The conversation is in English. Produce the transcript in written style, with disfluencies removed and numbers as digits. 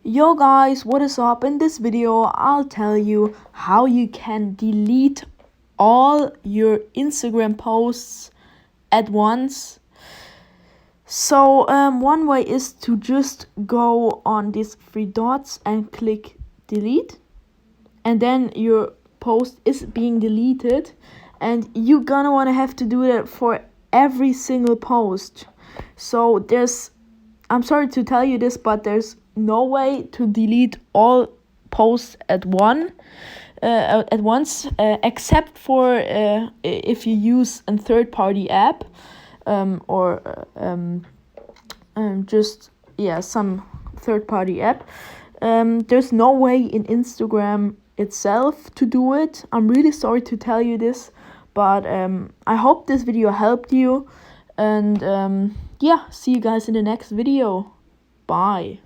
Yo guys, what is up? In this video, I'll tell you how you can delete all your Instagram posts at once. So one way is to just go on these three dots and click delete, and then your post is being deleted, and you're gonna wanna have to do that for every single post. So I'm sorry to tell you this, but there's no way to delete all posts at once, except for if you use a third-party app, or just some third-party app. There's no way in Instagram itself to do it. I'm really sorry to tell you this, but I hope this video helped you, and see you guys in the next video. Bye.